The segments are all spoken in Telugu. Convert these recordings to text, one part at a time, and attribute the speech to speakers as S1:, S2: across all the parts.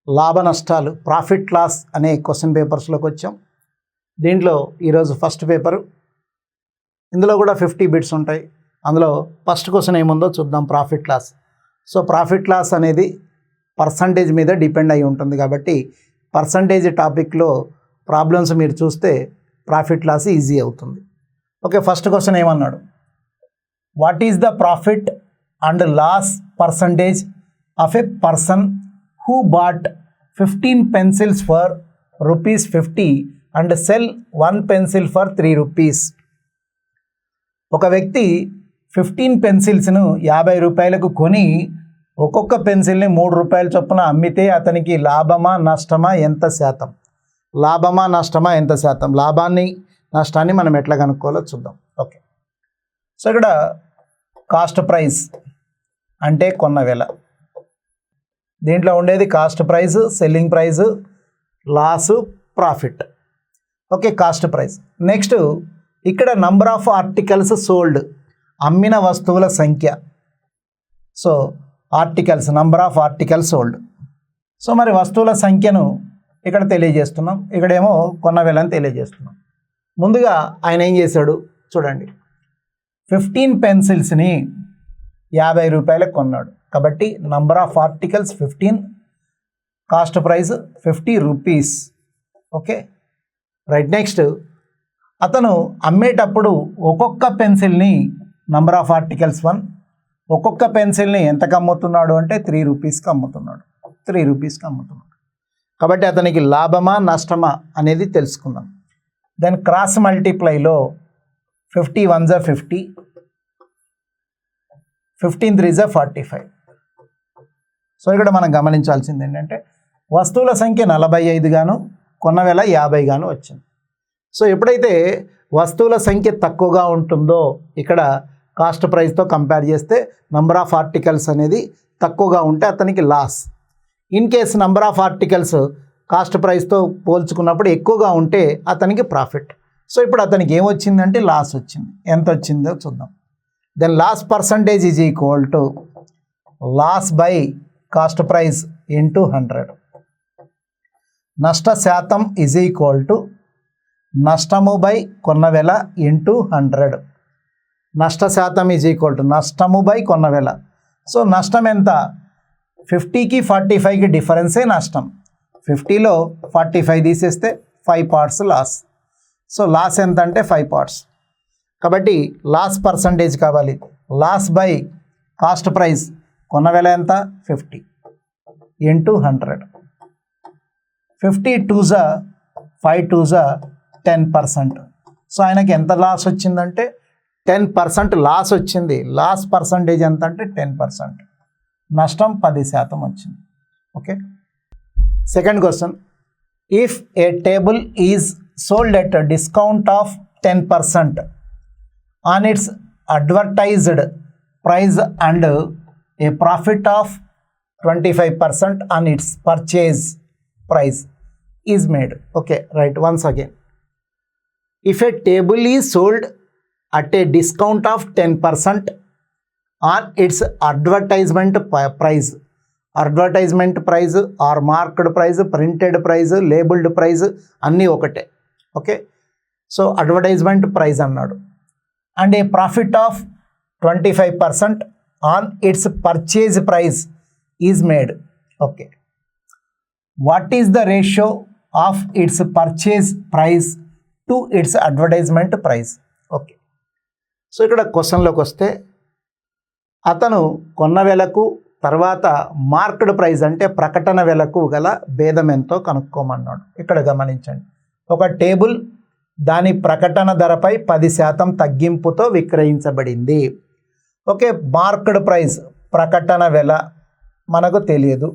S1: లాభ నష్టాలు ప్రాఫిట్ లాస్ అనే క్వశ్చన్ పేపర్స్లోకి వచ్చాం. దీంట్లో ఈరోజు ఫస్ట్ పేపరు. ఇందులో కూడా 50 బిట్స్ ఉంటాయి. అందులో ఫస్ట్ క్వశ్చన్ ఏముందో చూద్దాం. Profit loss. So profit loss అనేది పర్సంటేజ్ మీద డిపెండ్ అయి ఉంటుంది కాబట్టి పర్సంటేజ్ టాపిక్లో ప్రాబ్లమ్స్ మీరు చూస్తే ప్రాఫిట్ లాస్ ఈజీ అవుతుంది. ఓకే, ఫస్ట్ క్వశ్చన్ ఏమన్నాడు? What is the profit and loss percentage of a person who bought 15 pencils for ₹50 and sell 1 pencil for ₹3. ఒక వ్యక్తి 15 పెన్సిల్స్ను 50 రూపాయలకు కొని ఒక్కొక్క పెన్సిల్ని ₹3 చొప్పున అమ్మితే అతనికి లాభమా నష్టమా ఎంత శాతం? లాభమా నష్టమా ఎంత శాతం? లాభాన్ని నష్టాన్ని మనం ఎట్లా కనుక్కోవాలో చూద్దాం. ఓకే, సో ఇక్కడ కాస్ట్ ప్రైస్ అంటే కొన్న వెల. దీంట్లో ఉండేది cost price, selling price, loss, profit. Okay, cost price. Next ఇక్కడ నంబర్ ఆఫ్ ఆర్టికల్స్ సోల్డ్, అమ్మిన వస్తువుల సంఖ్య. So articles, number of articles sold. So మరి వస్తువుల సంఖ్యను ఇక్కడ తెలియజేస్తున్నాం, ఇక్కడేమో కొన్న వెలని తెలియజేస్తున్నాం. ముందుగా ఆయన ఏం చేశాడు చూడండి. 15 పెన్సిల్స్ని 50 రూపాయలకు కొన్నాడు కాబట్టి number of articles 15, cost price ₹50. Okay right. Next అతను అమ్మేటప్పుడు ఒక్కొక్క పెన్సిల్ని నంబర్ ఆఫ్ ఆర్టికల్స్ 1, ఒక్కొక్క పెన్సిల్ని ఎంతకు అమ్ముతున్నాడు అంటే ₹3కి అమ్ముతున్నాడు. ₹3కి అమ్ముతున్నాడు కాబట్టి అతనికి లాభమా నష్టమా అనేది తెలుసుకుందాం. Then cross మల్టిప్లైలో 50 1 = 50, 15 3 = 45. సో ఇక్కడ మనం గమనించాల్సింది ఏంటంటే వస్తువుల సంఖ్య 45 గాను కొన్న వెల 50 గాను వచ్చింది. సో ఎప్పుడైతే వస్తువుల సంఖ్య తక్కువగా ఉంటుందో ఇక్కడ కాస్ట్ ప్రైస్తో కంపేర్ చేస్తే నంబర్ ఆఫ్ ఆర్టికల్స్ అనేది తక్కువగా ఉంటే అతనికి loss. In case number of articles cost ప్రైస్తో పోల్చుకున్నప్పుడు ఎక్కువగా ఉంటే అతనికి ప్రాఫిట్. సో ఇప్పుడు అతనికి ఏమొచ్చిందంటే లాస్ వచ్చింది. ఎంత వచ్చిందో చూద్దాం. Then loss percentage is equal to loss by cost price into 100. నష్ట శాతం ఈజ్ ఈక్వల్ టు నష్టము బై కొన్న వెల ఇంటూ 100. నష్ట శాతం ఈజ్ ఈక్వల్ టు నష్టము బై కొన్న వెల. సో నష్టం ఎంత? 50కి 45కి డిఫరెన్సే నష్టం. 50లో 45 తీసేస్తే 5 పార్ట్స్ లాస్. సో లాస్ ఎంత అంటే 5 పార్ట్స్. కాబట్టి లాస్ పర్సంటేజ్ కావాలి. లాస్ బై కాస్ట్ ప్రైస్ కొన్న వెల ఎంత? 50 ఇంటూ 100. 50 2 = 5 2 = 10%. సో ఆయనకి ఎంత లాస్ వచ్చిందంటే 10% లాస్ వచ్చింది. లాస్ పర్సంటేజ్ ఎంత అంటే 10%. నష్టం 10% వచ్చింది. Okay, second question. If A table is sold at discount of 10% on its advertised price and a profit of 25% on its purchase price is made. Okay, right, once again. If a table is sold at a discount of 10% on its advertisement price or marked price, printed price, labeled price అన్నీ ఒకటే. ఓకే, సో అడ్వర్టైజ్మెంట్ ప్రైస్ అన్నాడు. and a profit of 25% on its purchase price is made. Okay, what is the ratio of its purchase price to its advertisement price? Okay, so ఇక్కడ క్వశ్చన్లోకి వస్తే అతను కొన్న వెలకు తర్వాత మార్కెట్ ప్రైస్ అంటే ప్రకటన వెలకు గల భేదం ఎంతో కనుక్కోమన్నాడు. ఇక్కడ గమనించండి, ఒక టేబుల్ దాని ప్రకటన ధరపై 10% తగ్గింపుతో విక్రయించబడింది. ఓకే, మార్కెట్ ప్రైస్ ప్రకటన వెల మనకు తెలియదు.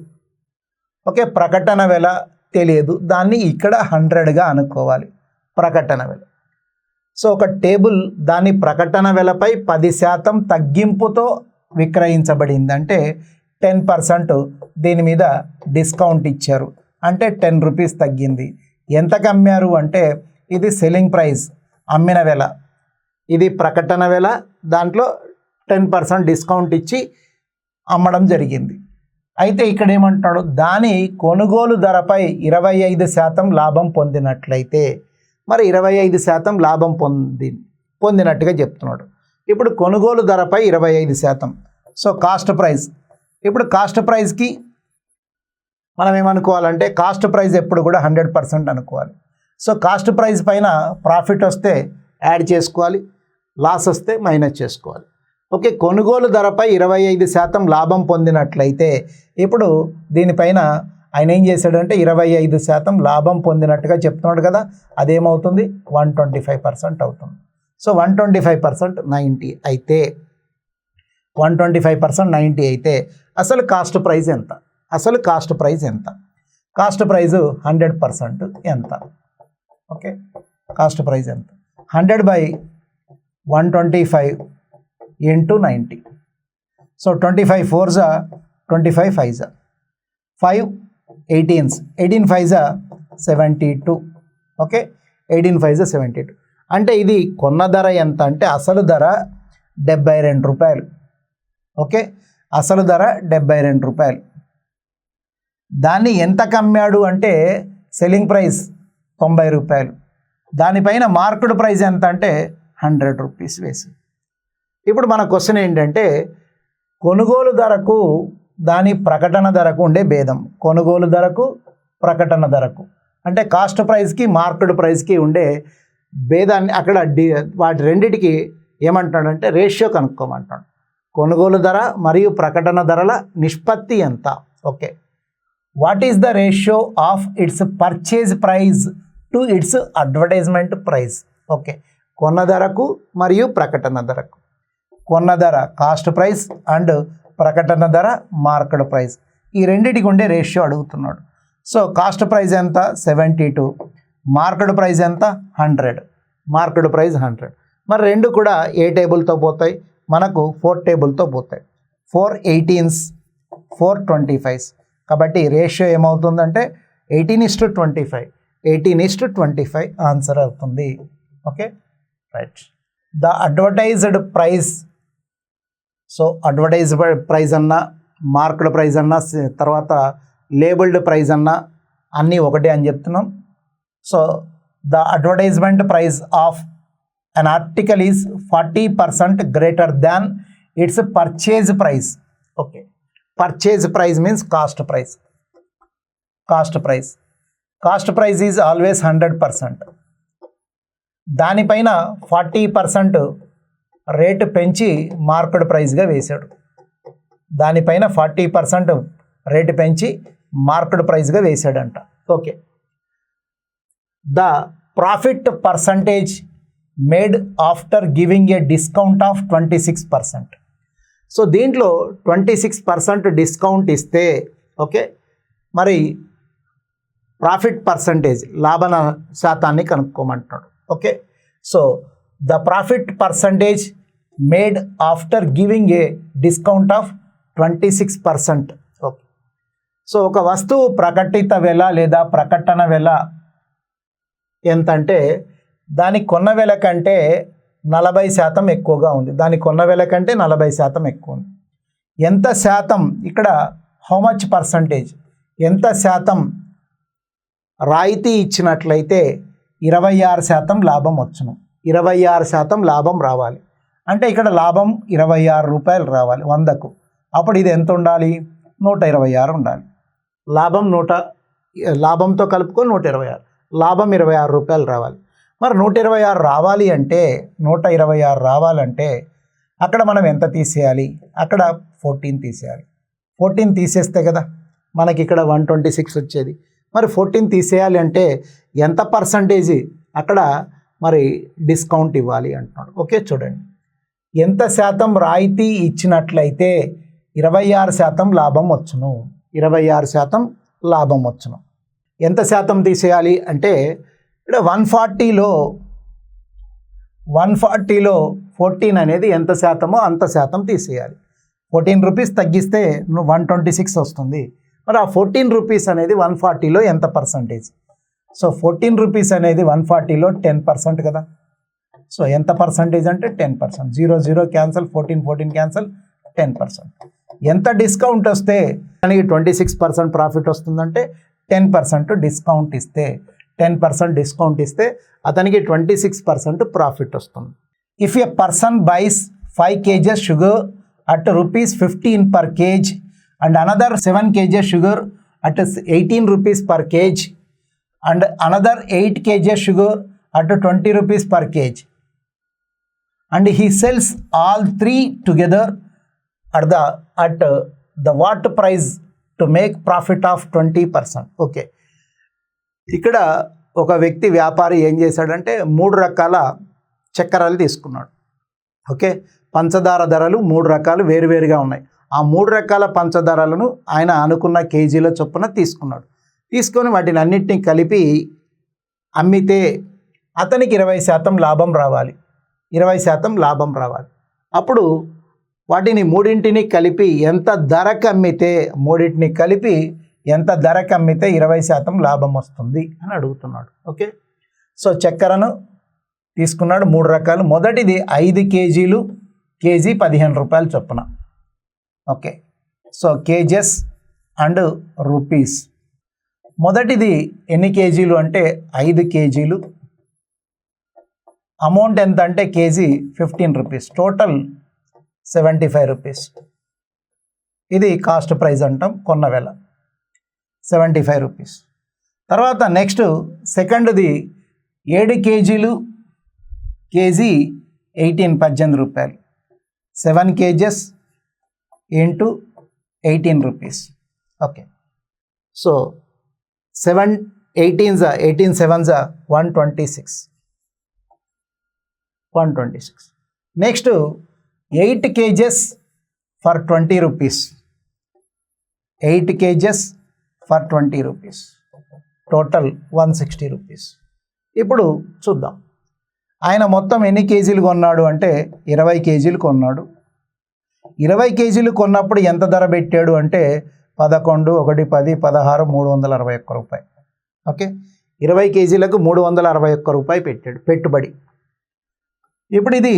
S1: ఓకే, ప్రకటన వెల తెలియదు, దాన్ని ఇక్కడ 100గా అనుకోవాలి ప్రకటన వెల. సో ఒక టేబుల్ దాని ప్రకటన వెలపై 10% తగ్గింపుతో విక్రయించబడింది అంటే 10% దీని మీద డిస్కౌంట్ ఇచ్చారు అంటే ₹10 తగ్గింది. ఎంతకు అమ్మారు అంటే ఇది సెల్లింగ్ ప్రైస్, అమ్మిన వెల. ఇది ప్రకటన వెల, దాంట్లో 10% డిస్కౌంట్ ఇచ్చి అమ్మడం జరిగింది. అయితే ఇక్కడ ఏమంటున్నాడు, దాని కొనుగోలు ధరపై 25% లాభం పొందినట్లయితే, మరి 25% లాభం పొందినట్టుగా చెప్తున్నాడు. ఇప్పుడు కొనుగోలు ధరపై 25%, సో కాస్ట్ ప్రైస్. ఇప్పుడు కాస్ట్ ప్రైస్కి మనం ఏమనుకోవాలంటే, కాస్ట్ ప్రైస్ ఎప్పుడు కూడా 100% అనుకోవాలి. సో కాస్ట్ ప్రైస్ పైన ప్రాఫిట్ వస్తే యాడ్ చేసుకోవాలి, లాస్ వస్తే మైనస్ చేసుకోవాలి. ఓకే, కొనుగోలు ధరపై 25% లాభం పొందినట్లయితే, ఇప్పుడు దీనిపైన ఆయన ఏం చేశాడంటే 25% లాభం పొందినట్టుగా చెప్తున్నాడు కదా, అదేమవుతుంది 125% అవుతుంది. సో 125% 90 అయితే, 125% 90 అయితే అసలు కాస్ట్ ప్రైస్ ఎంత? అసలు కాస్ట్ ప్రైస్ ఎంత? కాస్ట్ ప్రైస్ 100% ఎంత? ఓకే, కాస్ట్ ప్రైస్ ఎంత? 100/125 into 90. So 25 4s 25 5s 5 18s 18 5s 72. Okay, 18 5s 72. అంటే ఇది కొన్న ధర ఎంత అంటే అసలు ధర 72 రూపాయలు. ఓకే, అసలు ధర 72 రూపాయలు. దాన్ని ఎంతకు అమ్మాడు అంటే సెల్లింగ్ ప్రైస్ 90 రూపాయలు. దానిపైన మార్కెట్ ప్రైస్ ఎంత అంటే 100 రూపీస్ వేసి. ఇప్పుడు మన క్వశ్చన్ ఏంటంటే, కొనుగోలు ధరకు దాని ప్రకటన ధరకు ఉండే భేదం. కొనుగోలు ధరకు ప్రకటన ధరకు అంటే కాస్ట్ ప్రైస్కి మార్కెట్ ప్రైస్కి ఉండే భేదాన్ని అక్కడ వాటి రెండిటికి ఏమంటాడంటే రేషియో కనుక్కోమంటాడు. కొనుగోలు ధర మరియు ప్రకటన ధరల నిష్పత్తి ఎంత? Okay, what is the ratio of it's purchase price to it's advertisement price? Okay, కొన్న ధరకు మరియు ప్రకటన ధరకు. కొన్న ధర కాస్ట్ ప్రైస్ అండ్ ప్రకటన ధర మార్కెట్ ప్రైస్, ఈ రెండింటికి ఉండే రేషియో అడుగుతున్నాడు. సో కాస్ట్ ప్రైస్ ఎంత 72, మార్కెట్ ప్రైస్ ఎంత 100, మార్కెట్ ప్రైస్ 100. మరి రెండు కూడా ఏ టేబుల్తో పోతాయి? మనకు 4 టేబుల్తో పోతాయి. 4 18s 4 25s. కాబట్టి రేషియో ఏమవుతుందంటే 18:25, 18:25 ఆన్సర్ అవుతుంది. Okay, right. The advertised price, so advertised price అన్నా మార్కెట్ ప్రైస్ అన్నా తర్వాత లేబుల్డ్ ప్రైస్ అన్నా అన్నీ ఒకటే అని చెప్తున్నాం. So the advertisement price of an article is 40% greater than its purchase price. Okay, purchase price means cost price. Cost price, cost price is always 100%. దానిపైన 40% రేటు పెంచి మార్కెట్ ప్రైస్గా వేశాడు. దానిపైన 40% రేటు పెంచి మార్కెట్ ప్రైస్గా వేశాడంట. Okay, the profit percentage made after giving a discount of 26%. So దీంట్లో 26% డిస్కౌంట్ ఇస్తే, ఓకే, మరి ప్రాఫిట్ పర్సంటేజ్ లాభన శాతాన్ని కనుక్కోమంటున్నాడు. Okay, so the profit percentage made after giving a discount of 26%. Okay, so ఒక వస్తువు ప్రకటిత వెల లేదా ప్రకటన వెల ఎంతంటే దాని కొన్న వెల కంటే 40% ఎక్కువగా ఉంది. దాని కొన్న వెల కంటే 40% ఎక్కువ ఉంది. ఎంత శాతం ఇక్కడ హౌ మచ్ పర్సంటేజ్, ఎంత శాతం రాయితీ ఇచ్చినట్లయితే 26% లాభం వచ్చును. 26% లాభం రావాలి అంటే ఇక్కడ లాభం 26 రూపాయలు రావాలి 100కు. అప్పుడు ఇది ఎంత ఉండాలి? 126 ఉండాలి. లాభంతో కలుపుకొని 126, లాభం 26 రూపాయలు రావాలి. మరి 126 రావాలి అంటే 126 రావాలంటే అక్కడ మనం ఎంత తీసేయాలి? అక్కడ 14 తీసేయాలి. 14 తీసేస్తే కదా మనకి ఇక్కడ 126 వచ్చేది. మరి 14 తీసేయాలి అంటే ఎంత పర్సంటేజ్ అక్కడ మరి డిస్కౌంట్ ఇవ్వాలి అంటున్నాడు. ఓకే, చూడండి, ఎంత శాతం రాయితీ ఇచ్చినట్లయితే 26% లాభం వచ్చును. 26% లాభం వచ్చును. ఎంత శాతం తీసేయాలి అంటే ఇక్కడ 140లో 14 అనేది ఎంత శాతమో అంత శాతం తీసేయాలి. 14 రూపీస్ తగ్గిస్తే 126 వస్తుంది. మరి ఆ 14 రూపీస్ అనేది 140లో ఎంత పర్సంటేజ్? సో 14 రూపీస్ అనేది 140లో 10% కదా. సో ఎంత పర్సంటేజ్ అంటే 10%. 0 0 క్యాన్సల్, 14 14 క్యాన్సల్, 10%. ఎంత డిస్కౌంట్ వస్తే దానికి 26% ప్రాఫిట్ వస్తుందంటే 10% డిస్కౌంట్ ఇస్తే 10% డిస్కౌంట్ ఇస్తే అతనికి 26% ప్రాఫిట్ వస్తుంది. If a person buys 5 kg sugar at ₹15 per kg and another 7 kg sugar at 18 rupees per kg and another 8 kg sugar at 20 rupees per kg and he sells all three together at the what price to make profit of 20%. Okay, ఇక్కడ ఒక వ్యక్తి వ్యాపారి ఏం చేశాడంటే 3 రకాల చక్కెరలు తీసుకున్నాడు. ఓకే, పంచదార ధరలు 3 రకాలు వేరువేరుగా ఉన్నాయి. ఆ 3 రకాల పంచదారలను ఆయన అనుకున్న కేజీల చొప్పున తీసుకున్నాడు. తీసుకొని వాటిని అన్నిటినీ కలిపి అమ్మితే అతనికి 20% లాభం రావాలి. 20% లాభం రావాలి. అప్పుడు వాటిని మూడింటిని కలిపి ఎంత ధరకు అమ్మితే 20% లాభం వస్తుంది అని అడుగుతున్నాడు. ఓకే, సో చక్కెరను తీసుకున్నాడు 3 రకాలు. మొదటిది 5 kg, కేజీ 15 రూపాయలు చొప్పున. Okay, so kgs and rupees. మొదటిది ఎన్ని కేజీలు అంటే 5 kg. అమౌంట్ ఎంత అంటే కేజీ 15 రూపీస్, టోటల్ 75 రూపీస్. ఇది కాస్ట్ ప్రైస్ అంటాం, కొన్న వేళ 75 రూపీస్. తర్వాత నెక్స్ట్ సెకండ్ది 7 kg, కేజీ 18 రూపాయలు. 7 kgs into 18 rupees. Okay, so 7 18 18 7 126. Next 8 kgs for 20 rupees. 8 kgs for 20 rupees, total 160 rupees. ఇప్పుడు చూద్దాం ఆయన మొత్తం ఎన్ని కేజీలు కొన్నాడు అంటే 20 కేజీలు కొన్నాడు. 20 కేజీలు కొన్నప్పుడు ఎంత ధర పెట్టాడు అంటే 11, 1, 10, 16, 361 రూపాయలు. ఓకే, 20 కేజీలకు 361 రూపాయలు పెట్టాడు పెట్టుబడి. ఇప్పుడు ఇది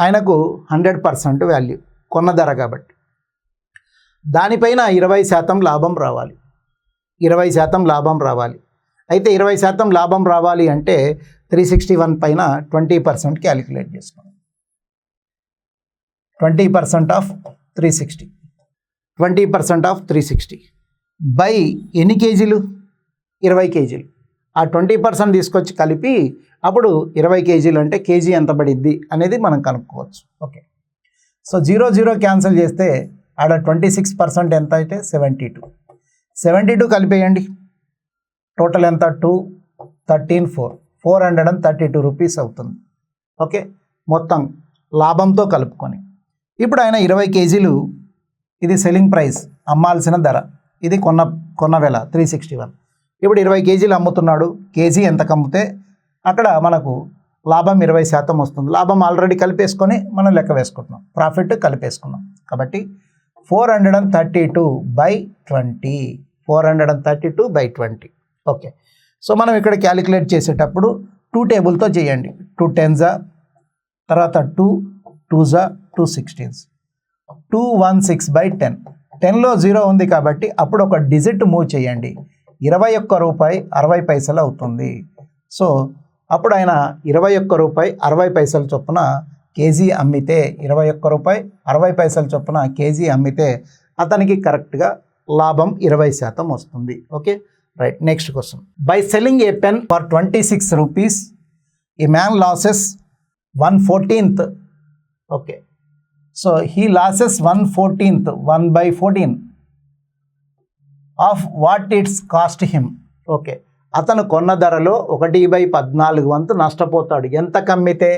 S1: ఆయనకు 100% వాల్యూ, కొన్న ధర కాబట్టి. దానిపైన 20% లాభం రావాలి. 20% లాభం రావాలి. అయితే 20% లాభం రావాలి అంటే 361 పైన 20% క్యాలిక్యులేట్ చేసుకోండి. 20% ఆఫ్ 360, 20% ఆఫ్ 360 బై ఎన్ని కేజీలు? 20 కేజీలు. ఆ 20% తీసుకొచ్చి కలిపి అప్పుడు 20 కేజీలు అంటే కేజీ ఎంత పడిద్ది అనేది మనం కనుక్కోవచ్చు. ఓకే, సో 0 క్యాన్సిల్ చేస్తే ఆడ 26% ఎంత అయితే 72 కలిపేయండి. టోటల్ ఎంత 2 13 432 రూపీస్ అవుతుంది. ఓకే, మొత్తం లాభంతో కలుపుకొని. ఇప్పుడు ఆయన 20 కేజీలు, ఇది సెల్లింగ్ ప్రైస్, అమ్మాల్సిన ధర, ఇది కొన్న వేళ 361. ఇప్పుడు 20 కేజీలు అమ్ముతున్నాడు. కేజీ ఎంత అమ్మితే అక్కడ మనకు లాభం 20% వస్తుంది. లాభం ఆల్రెడీ కలిపేసుకొని మనం లెక్క వేసుకుంటున్నాం, ప్రాఫిట్ కలిపేసుకున్నాం. కాబట్టి 432/20. ఓకే, సో మనం ఇక్కడ క్యాలిక్యులేట్ చేసేటప్పుడు 2 టేబుల్తో చేయండి. 2 10s, తర్వాత 2 2s, 2 16s, 216/10. 10లో 0 ఉంది కాబట్టి అప్పుడు ఒక డిజిట్ మూవ్ చేయండి. 21 రూపాయి 60 పైసలు అవుతుంది. సో అప్పుడు ఆయన 21 రూపాయి 60 పైసలు చొప్పున కేజీ అమ్మితే, 21 రూపాయి 60 పైసలు చొప్పున కేజీ అమ్మితే అతనికి కరెక్ట్గా లాభం 20% వస్తుంది. Okay, right. Next question. By selling a pen for 26 rupees A man losses 1/14. Okay, so he losses 1/14, 1/14 of what it's cost him. Okay, అతను కొన్న ధరలో 1/14 వంతు నష్టపోతాడు. ఎంత కమ్మితే?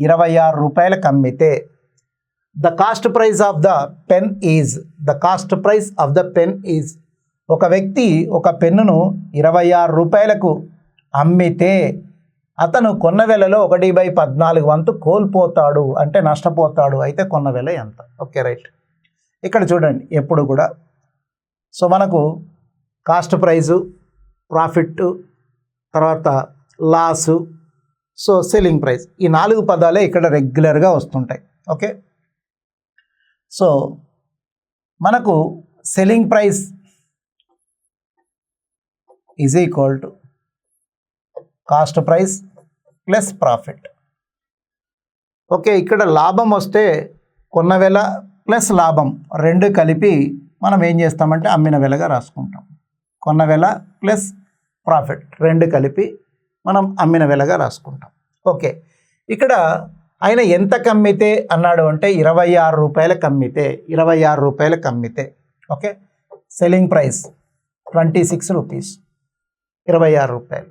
S1: 26 రూపాయలకు అమ్మితే. The cost price of the pen is ఒక వ్యక్తి ఒక పెన్నును 26 రూపాయలకు అమ్మితే అతను కొన్న వేలలో 1/14 వంతు కోల్పోతాడు, అంటే నష్టపోతాడు. అయితే కొన్న వేల ఎంత? Okay, right. ఇక్కడ చూడండి ఎప్పుడు కూడా, సో మనకు కాస్ట్ ప్రైజు, ప్రాఫిట్, తర్వాత లాసు, సో సెల్లింగ్ ప్రైస్, ఈ 4 పదాలే ఇక్కడ రెగ్యులర్గా వస్తుంటాయి. ఓకే, సో మనకు selling price is equal to cost price plus profit. Okay, ఇక్కడ లాభం వస్తే కొన్న వెల ప్లస్ లాభం రెండు కలిపి మనం ఏం చేస్తామంటే అమ్మిన వెలగా రాసుకుంటాం. కొన్న వెల ప్లస్ ప్రాఫిట్ రెండు కలిపి మనం అమ్మిన వెలగా రాసుకుంటాం. ఓకే, ఇక్కడ ఆయన ఎంత కమ్మితే అన్నాడు అంటే 26 రూపాయలకు అమ్మితే, 26 రూపాయలకు అమ్మితే. ఓకే, సెల్లింగ్ ప్రైస్ 26 రూపీస్, 26 రూపాయలు.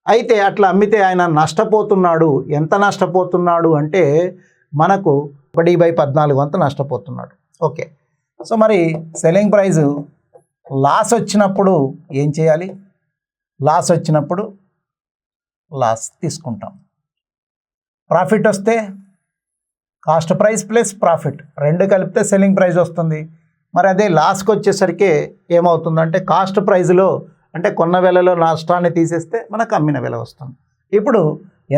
S1: అయితే అట్లా అమ్మితే ఆయన నష్టపోతున్నాడు. ఎంత నష్టపోతున్నాడు అంటే మనకు 1/14 వంతు నష్టపోతున్నాడు. ఓకే, సో మరి సెల్లింగ్ ప్రైజు లాస్ వచ్చినప్పుడు ఏం చేయాలి? లాస్ వచ్చినప్పుడు లాస్ తీసుకుంటాం. ప్రాఫిట్ వస్తే కాస్ట్ ప్రైస్ ప్లస్ ప్రాఫిట్ రెండు కలిపితే సెల్లింగ్ ప్రైస్ వస్తుంది. మరి అదే లాస్కి వచ్చేసరికి ఏమవుతుందంటే కాస్ట్ ప్రైజ్లో అంటే కొన్న వెలలో నష్టాన్ని తీసేస్తే మనకు అమ్మిన వెల వస్తుంది. ఇప్పుడు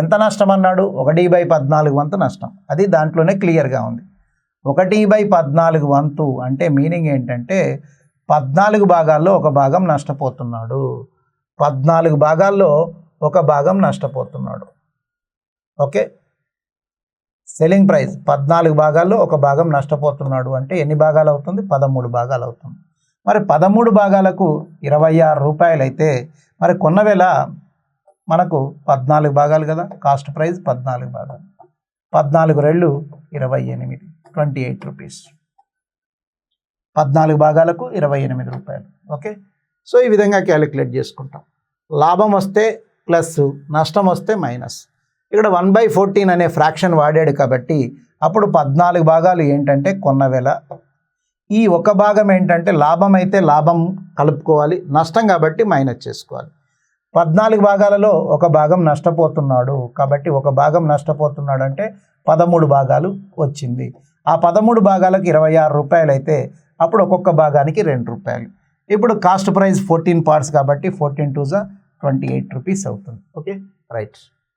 S1: ఎంత నష్టం అన్నాడు? 1/14 వంతు నష్టం. అది దాంట్లోనే క్లియర్గా ఉంది. 1/14 వంతు అంటే మీనింగ్ ఏంటంటే 14 భాగాల్లో ఒక భాగం నష్టపోతున్నాడు. 14 భాగాల్లో ఒక భాగం నష్టపోతున్నాడు. ఓకే, సెల్లింగ్ ప్రైస్ 14 భాగాల్లో ఒక భాగం నష్టపోతున్నాడు అంటే ఎన్ని భాగాలు అవుతుంది? 13 భాగాలు అవుతుంది. మరి 13 భాగాలకు 26 రూపాయలు అయితే మరి కొన్న వెల మనకు 14 భాగాలు కదా, కాస్ట్ ప్రైస్ 14 భాగాలు, 14 రెళ్ళు 28, 28 రూపీస్. 14 భాగాలకు 28 రూపాయలు. ఓకే, సో ఈ విధంగా క్యాలిక్యులేట్ చేసుకుంటాం. లాభం వస్తే ప్లస్, నష్టం వస్తే మైనస్. ఇక్కడ 1/14 అనే ఫ్రాక్షన్ వాడాడు కాబట్టి అప్పుడు 14 భాగాలు ఏంటంటే కొన్న వెల. ఈ ఒక భాగం ఏంటంటే లాభం అయితే లాభం కలుపుకోవాలి, నష్టం కాబట్టి మైనస్ చేసుకోవాలి. 14 భాగాలలో ఒక భాగం నష్టపోతున్నాడు కాబట్టి ఒక భాగం నష్టపోతున్నాడు అంటే 13 భాగాలు వచ్చింది. ఆ 13 భాగాలకు 26 రూపాయలు అయితే అప్పుడు ఒక్కొక్క భాగానికి 2 రూపాయలు. ఇప్పుడు కాస్ట్ ప్రైస్ 14 పార్ట్స్ కాబట్టి 14 2 28 రూపీస్ అవుతుంది. Okay, right.